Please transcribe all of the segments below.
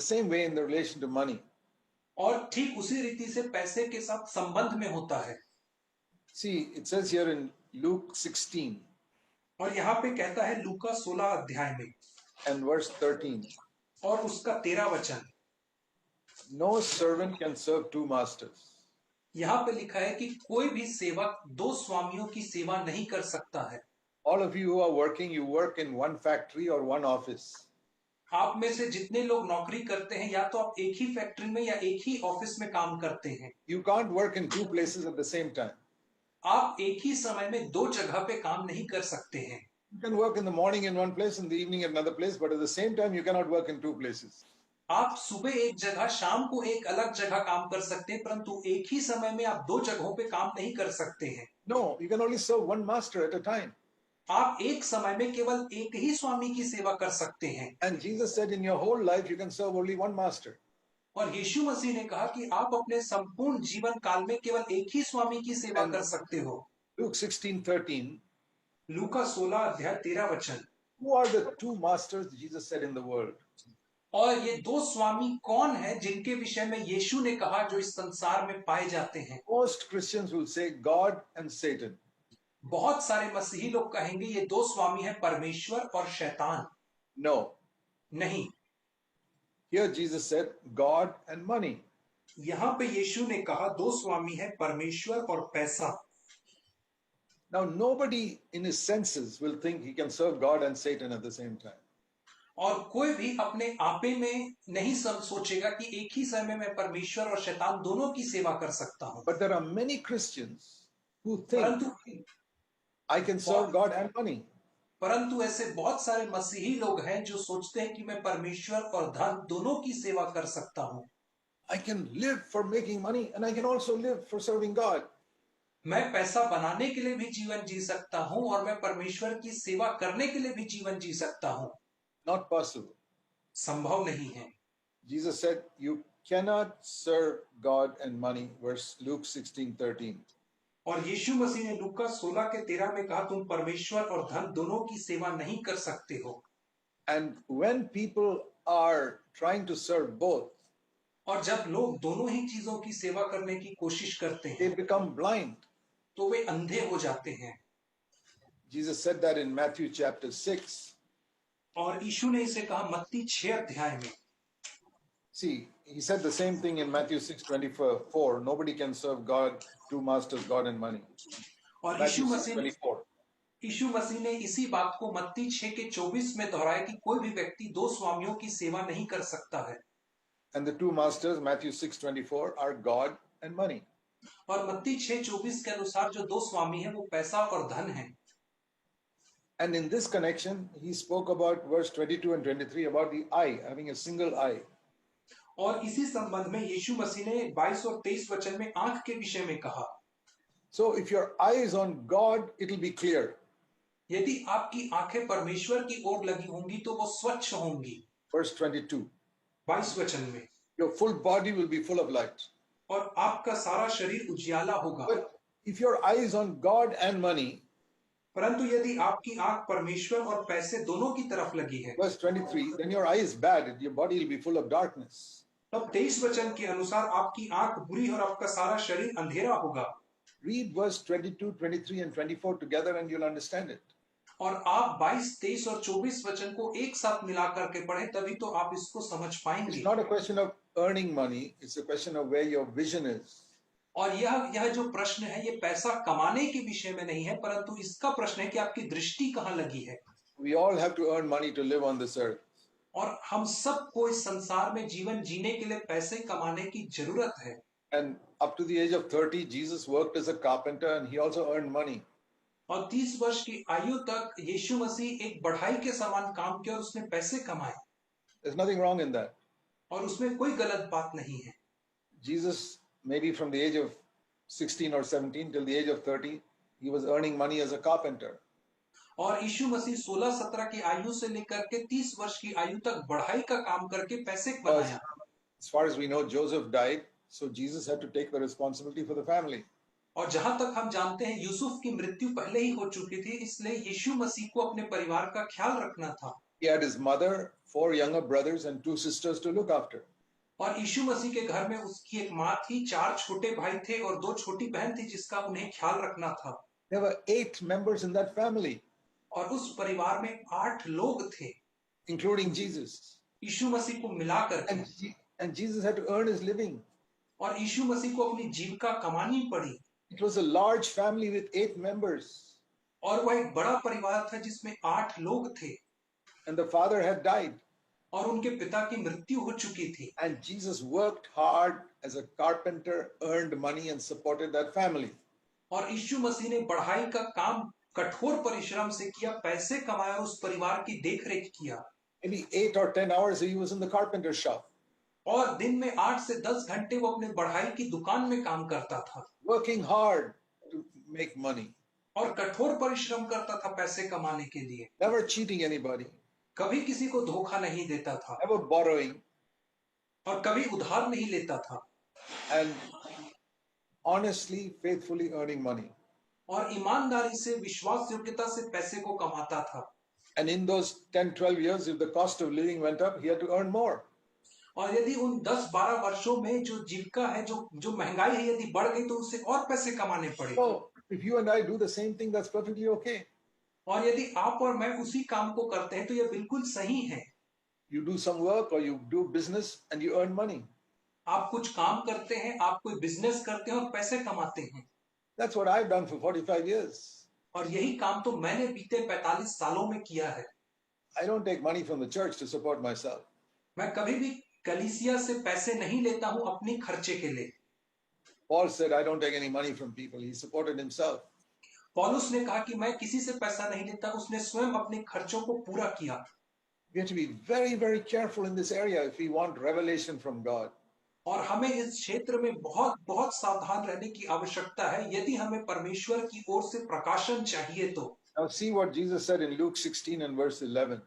same way in the relation to money. और ठीक उसी रीति से पैसे के साथ संबंध में होता है. See, it says here in Luke 16 और यहाँ पे कहता है लूका 16 अध्याय में and verse 13, और उसका 13 वचन, no servant can serve two masters. यहाँ पे लिखा है कि कोई भी सेवक दो स्वामियों की सेवा नहीं कर सकता है. All of you who are working, you work in one factory or one office. आप में से जितने लोग नौकरी करते हैं या तो आप एक ही फैक्ट्री में या एक ही ऑफिस में काम करते हैं. You can't work in two places at the same time. आप एक ही समय में दो जगह पे काम नहीं कर सकते हैं. You can work in the morning in one place, in the evening at another place, but at the same time you cannot work in two places. आप सुबह एक जगह शाम को एक अलग जगह काम कर सकते हैं, परंतु एक ही समय में आप दो जगहों पे काम नहीं कर सकते हैं. No, you can only serve one master at a time. आप एक समय में केवल एक ही स्वामी की सेवा कर सकते हैं. And Jesus said in your whole life you can serve only one master. और यीशु मसीह ने कहा कि आप अपने संपूर्ण जीवन काल में केवल एक ही स्वामी की सेवा कर सकते हो. Luke 16:13. लूका 16 अध्याय 13 वचन. Who are the two masters Jesus said in the world? और ये दो स्वामी कौन है जिनके विषय में यीशु ने कहा जो इस संसार में पाए जाते हैं? Most Christians will say God and Satan. बहुत सारे मसीही लोग कहेंगे ये दो स्वामी हैं, परमेश्वर और शैतान. No. नहीं. Here Jesus said God and money. यहां पे यीशु ने कहा दो स्वामी हैं, परमेश्वर और पैसा. Now nobody in his senses will think he can serve God and Satan at the same time. और कोई भी अपने आपे में नहीं सोचेगा कि एक ही समय में परमेश्वर और शैतान दोनों की सेवा कर सकता हूं. But there are many Christians who think परंतु I can serve God and money. परंतु ऐसे बहुत सारे मसीही लोग हैं जो सोचते हैं कि मैं परमेश्वर और धन दोनों की सेवा कर सकता हूं. I can live for making money and I can also live for serving God. मैं पैसा बनाने के लिए भी जीवन जी सकता हूं और मैं परमेश्वर की सेवा करने के लिए भी जीवन जी सकता हूं. Not possible. संभव नहीं है. Jesus said you cannot serve God and money. Verse Luke 16:13. और यीशु मसीह ने लूका 16 के 13 में कहा तुम परमेश्वर और धन दोनों की सेवा नहीं कर सकते हो. And when people are trying to serve both, और जब लोग दोनों ही चीजों की सेवा करने की कोशिश करते हैं they become blind. तो वे अंधे हो जाते हैं. Jesus said that in Matthew chapter 6. और यीशु ने इसे कहा मत्ती 6 अध्याय में. See, he said the same thing in Matthew 6:24. Nobody can serve God, two masters, God and money. और Matthew 6:24. यीशु मसीह ने इसी बात को मत्ती 6 के 24 में दोहराया कि कोई भी व्यक्ति दो स्वामियों की सेवा नहीं कर सकता है. And the two masters, Matthew 6:24, are God and money. और मत्ती 6:24 के अनुसार जो दो स्वामी हैं वो पैसा और धन है. And in this connection, he spoke about verse 22 and 23 about the eye, having a single eye. और इसी संबंध में यीशु मसीह ने 22 और 23 वचन में आंख के विषय में कहा. So if your eye is on God, it will be clear. यदि आपकी आंखें परमेश्वर की ओर लगी होंगी तो वो स्वच्छ होंगी. Verse 22. 22 वचन में. Your full body will be full of light. और आपका सारा शरीर उजियाला होगा. But if your eye is on God and money, परंतु यदि आपकी आंख परमेश्वर और पैसे दोनों की तरफ लगी है, verse 23, then your eye is bad, and your body will be full of darkness. तब 23 वचन के अनुसार आपकी आंख बुरी और आपका सारा शरीर अंधेरा होगा. Read verse 22, 23 and 24 together and you'll understand it. और आप 22, 23 और 24 वचन को एक साथ मिला करके पढ़ें तभी तो आप इसको समझ पाएंगे. It's not a question of earning money, it's a question of where your vision is. और यह जो प्रश्न है ये पैसा कमाने के विषय में नहीं है, परंतु इसका प्रश्न है कि आपकी दृष्टि कहाँ लगी है. We all have to earn money to live on this earth. और हम सबको इस संसार में जीवन जीने के लिए पैसे कमाने की जरूरत है. And up to the age of 30, Jesus worked as a carpenter and he also earned money. और 30 वर्ष की आयु तक यीशु मसीह एक बढ़ाई के समान काम किया और उसने पैसे कमाए. There's nothing wrong in that. और उसमें कोई गलत बात नहीं है. Jesus, maybe from the age of 16 or 17 till the age of 30, he was earning money as a carpenter. और यीशु मसीह 16-17 की आयु से लेकर के 30 वर्ष की आयु तक बढ़ाई का काम करके पैसे बनाया. As far as we know, Joseph died, so Jesus had to take the responsibility for the family. और जहां तक हम जानते हैं यूसुफ की मृत्यु पहले ही हो चुकी थी, इसलिए यीशु मसीह को अपने परिवार का ख्याल रखना था. He had his mother, 4 younger brothers, and 2 sisters to look after. और यीशु मसीह के घर में उसकी एक माँ थी, 4 छोटे भाई थे और 2 छोटी बहन थी जिसका उन्हें ख्याल रखना था। There were 8 members in that family, और उस परिवार में 8 लोग थे, including Jesus. यीशु मसीह को मिला करके। And Jesus had to earn his living. और यीशु मसीह को अपनी जीविका कमानी पड़ी। It was a large family with 8 members. और वह एक बड़ा परिवार था जिसमें 8 लोग थे। And the father had died. और उनके पिता की मृत्यु हो चुकी थी। And Jesus worked hard as a carpenter, earned money and supported that family. और यीशु मसीह ने बढ़ाई का काम कठोर परिश्रम से किया, पैसे कमाए और उस परिवार की देखरेख किया। Maybe 8 or 10 hours he was in the carpenter shop. और दिन में 8 से 10 घंटे वो अपने बढ़ाई की दुकान में काम करता था। Working hard to make money. और कठोर परिश्रम करता था पैसे कमाने के लिए। Never cheating anybody. कभी किसी को धोखा नहीं देता था। Never borrowing. और कभी उधार नहीं लेता था। And honestly, faithfully earning money. और ईमानदारी से, विश्वास योग्यता से पैसे को कमाता था। And in those 10-12 years, if the cost of living went up, he had to earn more. और यदि उन 10-12 वर्षों में जो जीविका है, जो महंगाई है, यदि बढ़ गई तो उससे और पैसे कमाने पड़े। So if you and I do the same thing, that's perfectly okay. और यदि आप और मैं उसी काम को करते हैं तो यह बिल्कुल सही है। You do some work or you do business and you earn money. आप कुछ काम करते हैं, आप कोई बिजनेस करते हैं और पैसे कमाते हैं। That's what I've done for 45 years. और यही काम तो मैंने बीते 45 सालों में किया है। I don't take money from the church to support myself. मैं कभी भी कलीसिया से पैसे नहीं लेता हूं अपनी खर्चे के लिए। Paul said, I don't take any money from people. He supported himself. पौलुस ने कहा कि मैं किसी से पैसा नहीं लेता, उसने स्वयं अपने खर्चों को पूरा किया। We have to be very, very careful in this area if we want revelation from God. और हमें इस क्षेत्र में बहुत बहुत सावधान रहने की आवश्यकता है यदि हमें परमेश्वर की ओर से प्रकाशन चाहिए तो। Now see what Jesus said in Luke 16 and verse 11.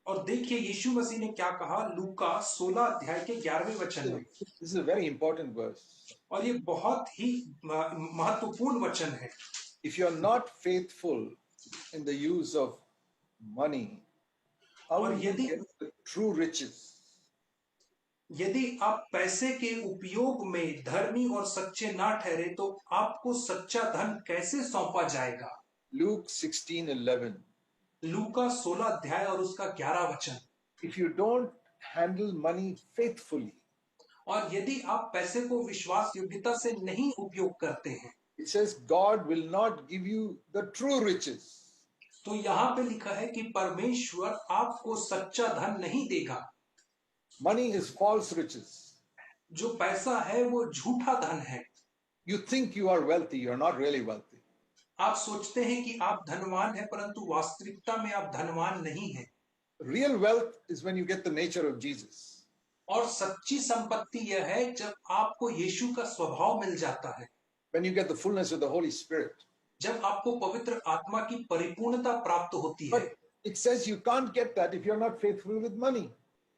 और देखिए यीशु मसीह ने क्या कहा लूका 16 अध्याय के 11वें वचन में। This is a very important verse. और ये बहुत ही महत्वपूर्ण वचन है। If you are not faithful in the use of money, how will you get the true riches? यदि आप पैसे के उपयोग में धर्मी और सच्चे ना ठहरे तो आपको सच्चा धन कैसे सौंपा जाएगा? Luke 16:11. लूका 16 अध्याय और उसका 11 वचन। If you don't handle money faithfully, और यदि आप पैसे को विश्वास योग्यता से नहीं उपयोग करते हैं, it says God will not give you the true riches. तो यहाँ पे लिखा है कि परमेश्वर आपको सच्चा धन नहीं देगा। Money is false riches. जो पैसा है वो झूठा धन है। You think you are wealthy, you are not really wealthy. आप सोचते हैं कि आप धनवान हैं परंतु वास्तविकता में आप धनवान नहीं हैं। Real wealth is when you get the nature of Jesus. और सच्ची संपत्ति यह है जब आपको यीशु का स्वभाव मिल जाता है। When you get the fullness of the Holy Spirit. जब आपको पवित्र आत्मा की परिपूर्णता प्राप्त होती है। But it says you can't get that if you are not faithful with money.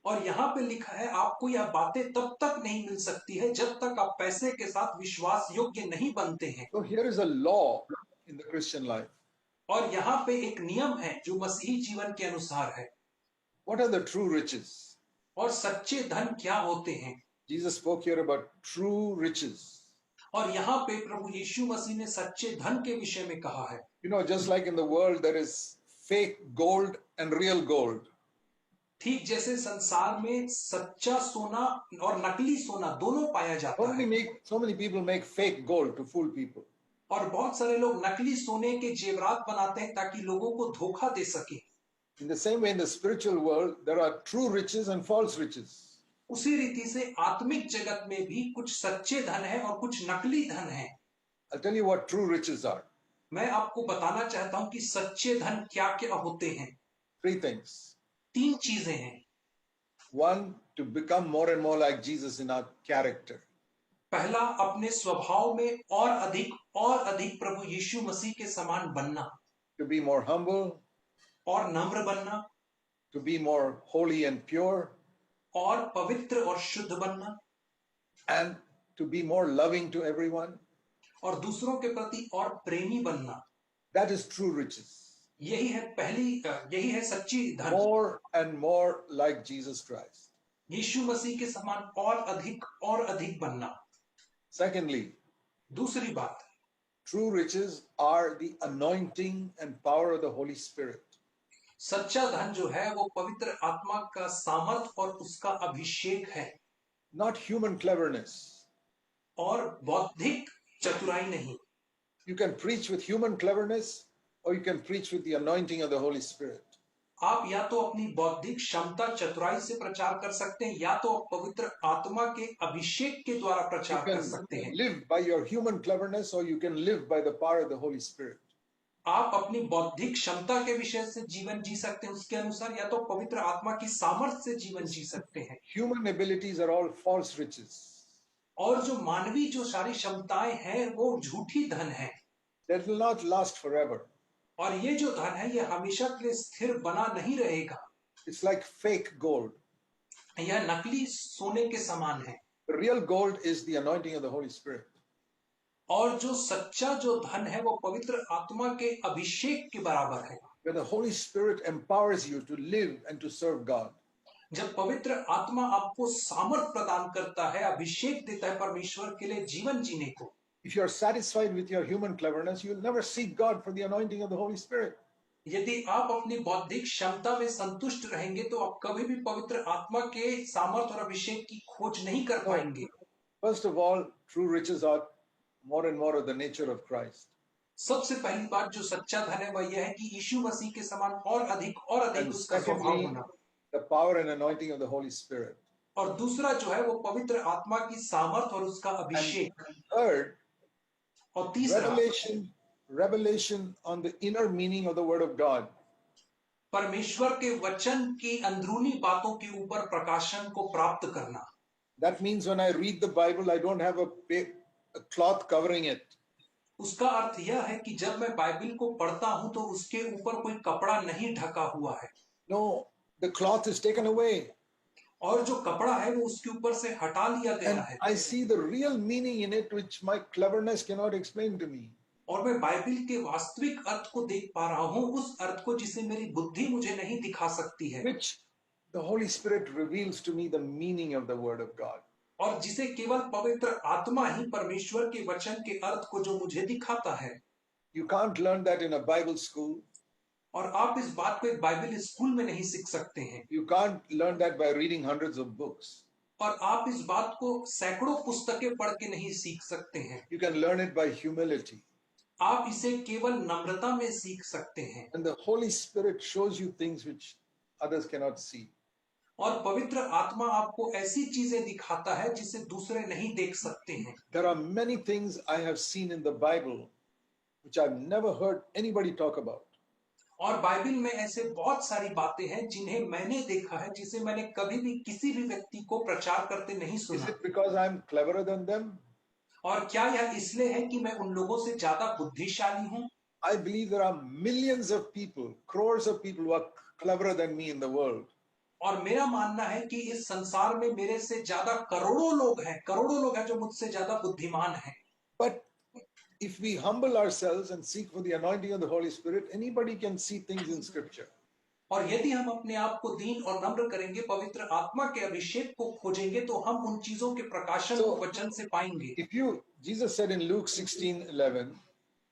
और यहाँ पे लिखा है आपको यह बातें तब तक नहीं मिल सकती है जब तक आप पैसे के साथ विश्वास योग्य नहीं बनते हैं। So here is a law in the Christian life. और यहाँ पे एक नियम है जो मसीही जीवन के अनुसार है। What are the true riches? और सच्चे धन क्या होते हैं? Jesus spoke here about true riches. और यहाँ पे प्रभु यीशु मसीह ने सच्चे धन के विषय में कहा है। You know, just like in the world there is fake gold and real gold. ठीक जैसे संसार में सच्चा सोना और नकली सोना दोनों पाया जाता है। So many people make fake gold to fool people. और बहुत सारे लोग नकली सोने के जेवरात बनाते हैं ताकि लोगों को धोखा दे सके। In the same way, in the spiritual world, there are true riches and false riches. उसी रीति से आत्मिक जगत में भी कुछ सच्चे धन है और कुछ नकली धन है। I'll tell you what true riches are. मैं आपको बताना चाहता हूं कि सच्चे धन क्या-क्या होते हैं। 3 things. 3 चीजें हैं। 1, to become more and more like Jesus in our character. पहला, अपने स्वभाव में और अधिक प्रभु यीशु मसीह के समान बनना। To be more humble. और नम्र बनना। To be more holy and pure. और पवित्र और शुद्ध बनना। And to be more loving to everyone. और दूसरों के प्रति और प्रेमी बनना। That is true riches. यही है सच्ची धन। More and more like Jesus Christ. यीशु मसीह के समान और अधिक बनना। Secondly, दूसरी बात, true riches are the anointing and power of the Holy Spirit. सच्चा धन जो है वो पवित्र आत्मा का सामर्थ और उसका अभिषेक है, Not human cleverness. और बौद्धिक चतुराई नहीं। You can preach with human cleverness or you can preach with the anointing of the Holy Spirit. आप या तो अपनी बौद्धिक क्षमता चतुराई से प्रचार कर सकते हैं, या तो आप पवित्र आत्मा के अभिषेक के द्वारा You प्रचार कर can सकते हैं। live by your human cleverness or you can live by the power of the Holy Spirit. आप अपनी बौद्धिक क्षमता के विषय से जीवन जी सकते हैं उसके अनुसार, या तो पवित्र आत्मा की सामर्थ्य से जीवन जी सकते हैं। Human abilities are all false riches. और जो मानवीय जो सारी क्षमताएं हैं वो झूठी धन है, That will not last forever. और ये जो धन है ये हमेशा के लिए स्थिर बना नहीं रहेगा। It's like fake gold. यह नकली सोने के समान है। The real gold is the anointing of the Holy Spirit. और जो सच्चा जो धन है वो पवित्र आत्मा के अभिषेक के बराबर है। Where the Holy Spirit empowers you to live and to serve God. जब पवित्र आत्मा आपको सामर्थ प्रदान करता है, अभिषेक देता है परमेश्वर के लिए जीवन जीने को। If you are satisfied with your human cleverness, you will never seek God for the anointing of the Holy Spirit. यदि आप अपनी बौद्धिक क्षमता में संतुष्ट रहेंगे तो आप कभी भी पवित्र आत्मा के सामर्थ और अभिषेक की खोज नहीं कर पाएंगे। First of all, true riches are more and more of the nature of Christ. सबसे पहली बात जो सच्चा धन है वह यह है कि यीशु मसीह के समान और अधिक And उसका स्वभाव secondly, होना। the power and anointing of the Holy Spirit. और दूसरा जो है वो पवित्र आत्मा की सामर्थ और उसका अभिषेक। Third, और तीसरा, revelation on the inner meaning of the Word of God. परमेश्वर के वचन की अंदरूनी बातों के ऊपर प्रकाशन को प्राप्त करना। That means when I read the Bible, I don't have a cloth covering it. उसका अर्थ यह है कि जब मैं बाइबल को पढ़ता हूं तो उसके ऊपर कोई कपड़ा नहीं ढका हुआ है। No, the cloth is taken away. और जो कपड़ा है वो उसके ऊपर से हटा लिया गया And है। I see the real meaning in it, which my cleverness cannot explain to me. और मैं बाइबल के वास्तविक अर्थ को देख पा रहा हूं, उस अर्थ को जिसे मेरी बुद्धि मुझे नहीं दिखा सकती है। Which the Holy Spirit reveals to me the meaning of the Word of God. और जिसे केवल पवित्र आत्मा ही परमेश्वर के वचन के अर्थ को जो मुझे दिखाता है। You can't learn that in a Bible school. और आप इस बात को एक बाइबल स्कूल में नहीं सीख सकते हैं। You can't learn that by reading hundreds of books. और आप इस बात को सैकड़ों पुस्तकें पढ़ के नहीं सीख सकते हैं। You can learn it by humility. आप इसे केवल नम्रता में सीख सकते हैं। And the Holy Spirit shows you things which others cannot see. और पवित्र आत्मा आपको ऐसी चीजें दिखाता है जिसे दूसरे नहीं देख सकते हैं। There are many things I have seen in the Bible which I've never heard anybody talk about. और बाइबल में ऐसे बहुत सारी बातें हैं जिन्हें मैंने देखा है, जिसे मैंने कभी भी किसी भी व्यक्ति को प्रचार करते नहीं Is सुना। it because I'm cleverer than them? और क्या यह इसलिए है कि मैं उन लोगों से ज्यादा बुद्धिशाली हूं? I believe there are millions of people, crores of people who are cleverer than me in the world. और मेरा मानना है कि इस संसार में मेरे से ज्यादा करोड़ों लोग हैं जो मुझसे ज्यादा बुद्धिमान हैं। But if we humble ourselves and seek for the anointing of the Holy Spirit, anybody can see things in Scripture. और यदि हम अपने आप को दीन और नम्र करेंगे, पवित्र आत्मा के अभिषेक को खोजेंगे, तो हम उन चीजों के प्रकाशन को वचन से पाएंगे। Jesus said in Luke 16:11,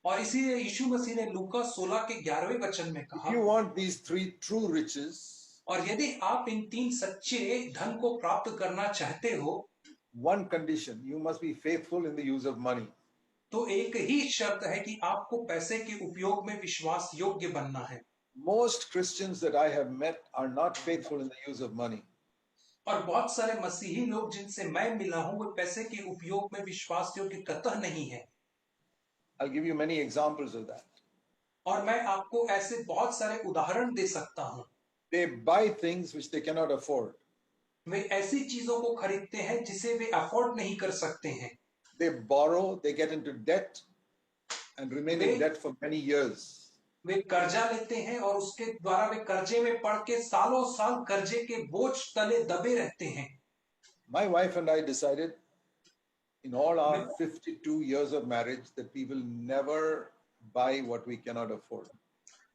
और इसीलिए यीशु मसीह ने लूका 16 के 11वें वचन में कहा, if you want these three true riches, और यदि आप इन तीन सच्चे धन को प्राप्त करना चाहते हो, one condition, you must be faithful in the use of money. तो एक ही शर्त है कि आपको पैसे के उपयोग में विश्वास योग्य बनना है। Most Christians that I have met are not faithful in the use of money. और बहुत सारे मसीही लोग जिनसे मैं मिला हूं वो पैसे के उपयोग में विश्वास योग्य कतई नहीं है। I'll give you many examples of that. और मैं आपको ऐसे बहुत सारे उदाहरण दे सकता हूं। They buy things which they cannot afford. वे ऐसी चीजों को खरीदते हैं जिसे वे अफोर्ड नहीं कर सकते हैं। They borrow, they get into debt and remain in debt for many years. वे कर्जा लेते हैं और उसके द्वारा वे कर्जे में पड़ के सालों साल कर्जे के बोझ तले दबे रहते हैं। My wife and I decided in all our 52 years of marriage that we will never buy what we cannot afford.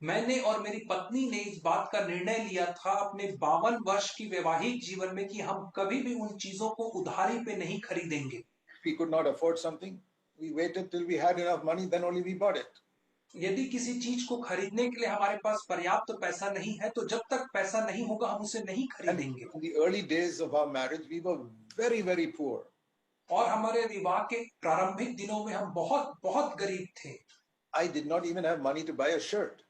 मैंने और मेरी पत्नी ने इस बात का निर्णय लिया था अपने 52 वर्ष की वैवाहिक जीवन में कि हम कभी भी उन चीजों को उधारी पे नहीं खरीदेंगे। We could not afford something. We waited till we had enough money, then only we bought it. यदि किसी चीज को खरीदने के लिए हमारे पास पर्याप्त पैसा नहीं है तो जब तक पैसा नहीं होगा हम उसे नहीं And खरीदेंगे। in the early days of our marriage, we were very, very poor. और हमारे विवाह के प्रारंभिक दिनों में हम बहुत बहुत गरीब थे। I did not even have money to buy a shirt.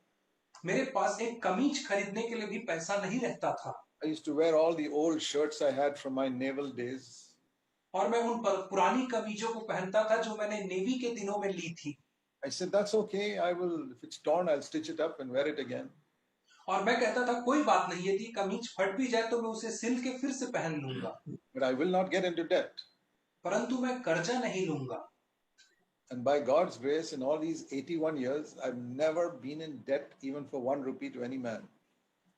मेरे पास एक कमीज खरीदने के लिए भी पैसा नहीं रहता था। I used to wear all the old shirts I had from my naval days. और मैं उन पुरानी कमीजों को पहनता था जो मैंने नेवी के दिनों में ली थी। I said, that's okay. If it's torn, I'll stitch it up and wear it again. और मैं कहता था कोई बात नहीं, यदि कमीज फट भी जाए तो मैं उसे सिल के फिर से पहन लूंगा। But I will not get into debt. परंतु मैं कर्जा नहीं लूंगा। And by God's grace, in all these 81 years, I've never been in debt even for 1 rupee to any man.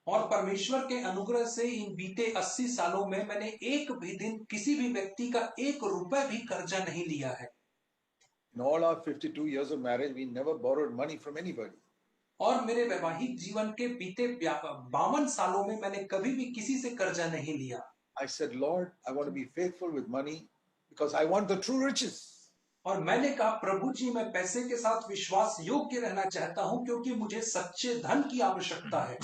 और परमेश्वर के अनुग्रह से इन बीते 80 सालों में मैंने एक भी दिन किसी भी व्यक्ति का 1 रुपए भी कर्जा नहीं लिया है। In all our 52 years of marriage, we never borrowed money from anybody. और मेरे वैवाहिक जीवन के बीते 52 सालों में मैंने कभी भी किसी से कर्जा नहीं लिया। I said, Lord, I want to be faithful with money because I want the true riches. और मैंने कहा प्रभु जी मैं पैसे के साथ विश्वास योग्य रहना चाहता हूं क्योंकि मुझे सच्चे धन की आवश्यकता है।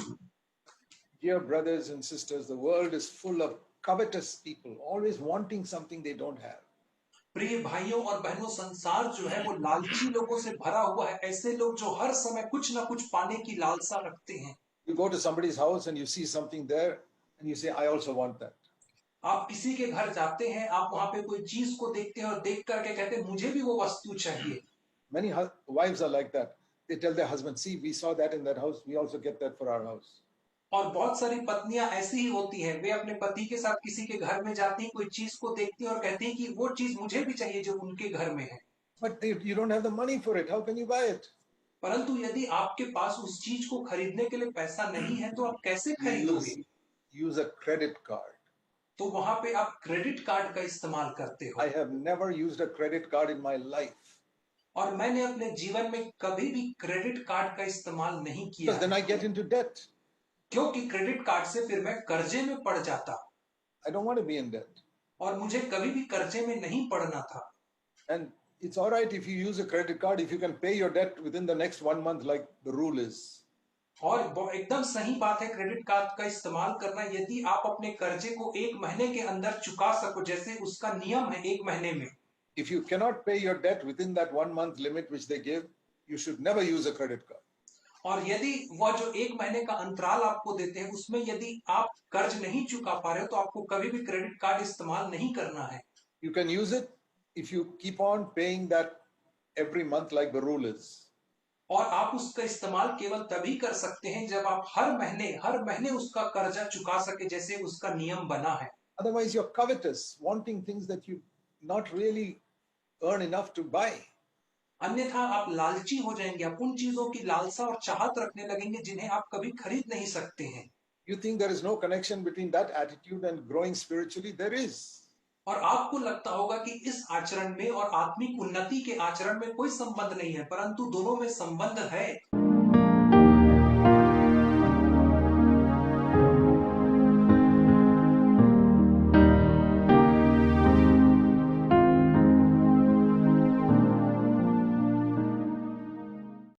Dear brothers and sisters, the world is full of covetous people, always wanting something they don't have. प्रिय भाइयों और बहनों, संसार जो है वो लालची लोगों से भरा हुआ है। ऐसे लोग जो हर समय कुछ ना कुछ पाने की लालसा रखते हैं। You go to somebody's house and you see something there and you say, I also want that. आप किसी के घर जाते हैं, आप वहां पे कोई चीज को देखते हैं और देख करके कहते हैं मुझे भी वो वस्तु चाहिए। Many wives are like that. They tell their husband, see, we saw that in that house. We also get that for our house. और बहुत सारी पत्नियां ऐसी ही होती हैं, वे अपने पति के साथ किसी के घर में जाती हैं, कोई चीज को देखती हैं और कहती हैं कि वो चीज मुझे भी चाहिए जो उनके घर में है। But you don't have the money for it. How can you buy it? परंतु यदि आपके पास उस चीज को खरीदने के लिए पैसा नहीं है तो आप कैसे खरीदोगे? Use a credit card. तो वहां पे आप क्रेडिट कार्ड का इस्तेमाल करते हो। I have never used a credit card in my life. और मैंने अपने जीवन में कभी भी क्रेडिट कार्ड का इस्तेमाल नहीं किया। Because then I get into debt. क्योंकि क्रेडिट कार्ड से फिर मैं कर्जे में पड़ जाता। I don't want to be in debt. और मुझे कभी भी कर्जे में नहीं पड़ना था। And it's all right if you use a credit card if you can pay your debt within the next 1 month like the rule is. और एकदम सही बात है क्रेडिट कार्ड का इस्तेमाल करना यदि आप अपने कर्जे को 1 महीने के अंदर चुका सको, जैसे उसका नियम है 1 महीने में। If you cannot pay your debt within that 1 month limit which they give, you should never use a credit card. और यदि वह जो 1 महीने का अंतराल आपको देते हैं उसमें यदि आप कर्ज नहीं चुका पा रहे हो तो आपको कभी भी क्रेडिट कार्ड इस्तेमाल नहीं करना है। You can use it if you keep on paying that every month like the rule is. और आप उसका इस्तेमाल केवल तभी कर सकते हैं जब आप हर महीने उसका कर्जा चुका सके जैसे उसका नियम बना है। Otherwise you're covetous, wanting things that you not really earn enough to buy. अन्यथा आप लालची हो जाएंगे, आप उन चीजों की लालसा और चाहत रखने लगेंगे जिन्हें आप कभी खरीद नहीं सकते हैं। You think there is no connection between that attitude and growing spiritually? There is. और आपको लगता होगा कि इस आचरण में और आत्मिक उन्नति के आचरण में कोई संबंध नहीं है, परंतु दोनों में संबंध है।